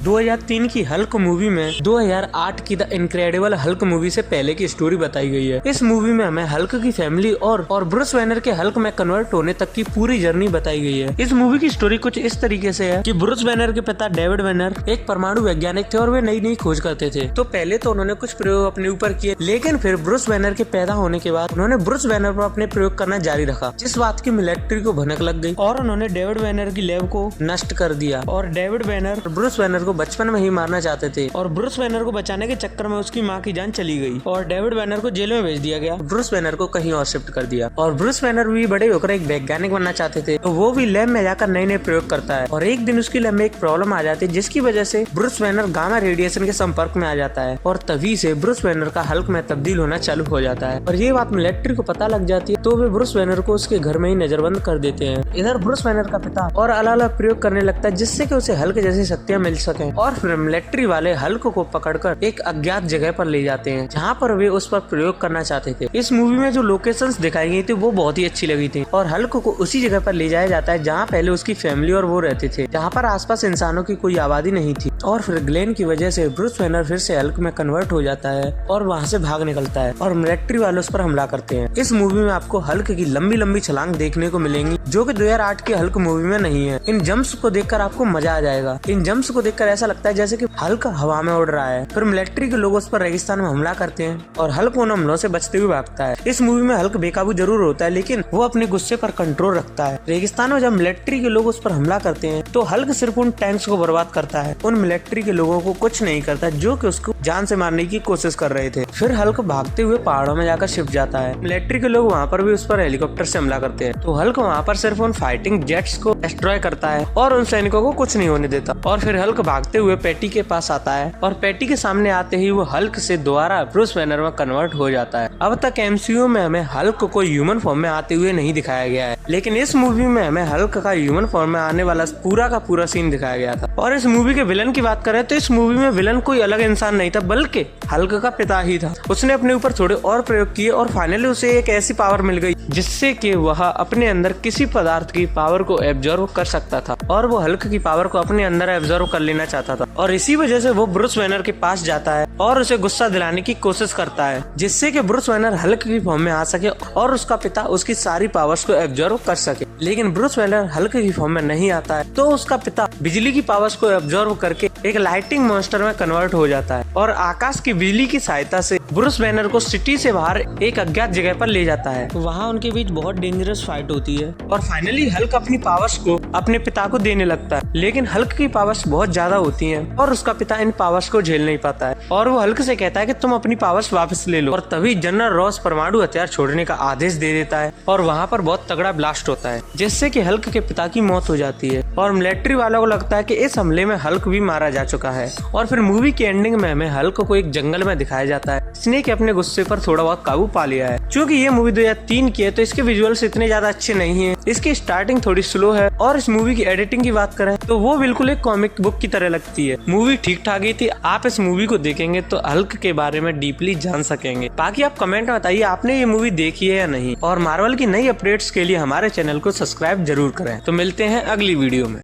2003 की Hulk movie में 2008 की द इनक्रेडिबल हल्क मूवी से पहले की स्टोरी बताई गई है। इस मूवी में हमें हल्क की फैमिली और ब्रूस बैनर के हल्क में कन्वर्ट होने तक की पूरी जर्नी बताई गई है। इस मूवी की स्टोरी कुछ इस तरीके से है कि ब्रूस बैनर के पिता डेविड बैनर एक परमाणु वैज्ञानिक थे और वे नई नई खोज करते थे। तो पहले तो उन्होंने कुछ प्रयोग अपने ऊपर किए, लेकिन फिर ब्रूस बैनर के पैदा होने के बाद उन्होंने ब्रूस बैनर पर अपने प्रयोग करना जारी रखा, जिस बात की मिलिट्री को भनक लग गई और उन्होंने डेविड बैनर की लैब को नष्ट कर दिया। और डेविड बैनर ब्रूस बैनर को बचपन में ही मारना चाहते थे और ब्रूस बैनर को बचाने के चक्कर में उसकी मां की जान चली गई और डेविड बैनर को जेल में भेज दिया गया। ब्रूस बैनर को कहीं और शिफ्ट कर दिया और ब्रूस बैनर भी बड़े होकर एक वैज्ञानिक बनना चाहते थे, तो वो भी लैब में जाकर नए नए प्रयोग करता है। और एक दिन उसकी लैब में एक प्रॉब्लम आ जाती है, जिसकी वजह से ब्रूस बैनर गामा रेडिएशन के संपर्क में आ जाता है और तभी से ब्रूस बैनर का हल्क में तब्दील होना चालू हो जाता है। और ये बात मिलिट्री को पता लग जाती है, तो वे ब्रूस बैनर को उसके घर में ही नजरबंद कर देते हैं। इधर ब्रूस बैनर का पिता और अलग अलग प्रयोग करने लगता है, जिससे कि उसे हल्क जैसी शक्तियां मिल सके। और फिर मिलिट्री वाले हल्क को पकड़कर एक अज्ञात जगह पर ले जाते हैं, जहाँ पर वे उस पर प्रयोग करना चाहते थे। इस मूवी में जो लोकेशंस दिखाई गई थी वो बहुत ही अच्छी लगी थी और हल्क को उसी जगह पर ले जाया जाता है जहाँ पहले उसकी फैमिली और वो रहते थे, जहाँ पर आसपास इंसानों की कोई आबादी नहीं थी। और फिर ग्लेन की वजह से ब्रूस बैनर फिर से हल्क में कन्वर्ट हो जाता है और वहाँ से भाग निकलता है और मिलिट्री वाले उस पर हमला करते हैं। इस मूवी में आपको हल्क की लंबी लंबी छलांग देखने को मिलेंगी, जो कि 2008 की हल्क मूवी में नहीं है। इन जंप्स को देखकर आपको मजा आ जाएगा। इन जंप्स को देखकर ऐसा लगता है जैसे कि हल्क हवा में उड़ रहा है। फिर मिलिट्री के लोग उस पर रेगिस्तान में हमला करते हैं और हल्क उन हमलों से बचते हुए भागता है। इस मूवी में हल्क बेकाबू जरूर होता है, लेकिन वो अपने गुस्से पर कंट्रोल रखता है। रेगिस्तान में जब मिलिट्री के लोग उस पर हमला करते हैं तो हल्क सिर्फ उन टैंक्स को बर्बाद करता है, उन मिलिट्री के लोगों को कुछ नहीं करता जो कि उसको जान से मारने की कोशिश कर रहे थे। फिर हल्क भागते हुए पहाड़ों में जाकर छिप जाता है। मिलिट्री के लोग वहाँ पर भी उस पर हेलीकॉप्टर से हमला करते हैं, तो हल्क वहाँ पर सिर्फ उन फाइटिंग जेट्स को डिस्ट्रॉय करता है और उन सैनिकों को कुछ नहीं होने देता। और फिर हल्क भागते हुए पैटी के पास आता है और पैटी के सामने आते ही वो हल्क से दोबारा ब्रूस बैनर में कन्वर्ट हो जाता है। अब तक एमसीयू में हमें हल्क को ह्यूमन फॉर्म में आते हुए नहीं दिखाया गया है, लेकिन इस मूवी में हमें हल्क का ह्यूमन फॉर्म में आने वाला पूरा का पूरा सीन दिखाया गया था। और इस मूवी के विलन की बात करें तो इस मूवी में विलन कोई अलग इंसान नहीं था, बल्कि हल्क का पिता ही था। उसने अपने ऊपर थोड़े और प्रयोग किए और फाइनली उसे एक ऐसी पावर मिल गई जिससे कि वह अपने अंदर किसी पदार्थ की पावर को एब्जॉर्व कर सकता था और वो हल्क की पावर को अपने अंदर एब्जॉर्व कर लेना चाहता था। और इसी वजह से वो ब्रूस बैनर के पास जाता है और उसे गुस्सा दिलाने की कोशिश करता है, जिससे कि ब्रूस बैनर हल्क की फॉर्म में आ सके और उसका पिता उसकी सारी पावर्स को एब्जॉर्व कर सके। लेकिन ब्रूस बैनर हल्क की फॉर्म में नहीं आता है, तो उसका पिता बिजली की पावर्स को एब्जॉर्व करके एक लाइटिंग मॉन्स्टर में कन्वर्ट हो जाता है और आकाश की बिजली की सहायता से ब्रूस बैनर को सिटी से बाहर एक अज्ञात जगह पर ले जाता है। वहाँ उनके बीच बहुत डेंजरस फाइट होती है और फाइनली हल्क अपनी पावर्स को अपने पिता को देने लगता है, लेकिन हल्क की पावर्स बहुत ज्यादा होती हैं और उसका पिता इन पावर्स को झेल नहीं पाता है और वो हल्क से कहता है कि तुम अपनी पावर्स वापस ले लो। और तभी जनरल रॉस परमाणु हथियार छोड़ने का आदेश दे देता है और वहाँ पर बहुत तगड़ा ब्लास्ट होता है, जिससे कि हल्क के पिता की मौत हो जाती है और मिलिट्री वालों को लगता है कि इस हमले में हल्क भी मारा जा चुका है। और फिर मूवी की एंडिंग में हमें हल्क को एक जंगल में दिखाया जाता है, जिसने कि अपने गुस्से पर थोड़ा बहुत काबू पा लिया है। क्योंकि ये मूवी 2003 की है तो इसके विजुअल्स इतने ज्यादा अच्छे नहीं है, इसकी स्टार्टिंग थोड़ी स्लो है और इस मूवी की एडिटिंग की बात करें तो वो बिल्कुल एक कॉमिक बुक की तरह लगती है। मूवी ठीक ठाक ही थी, आप इस मूवी को देखेंगे तो हल्क के बारे में डीपली जान सकेंगे। बाकी आप कमेंट में बताइए आपने ये मूवी देखी है या नहीं, और मार्वल की नई अपडेट्स के लिए हमारे चैनल को सब्सक्राइब जरूर करें। तो मिलते हैं अगली वीडियो में।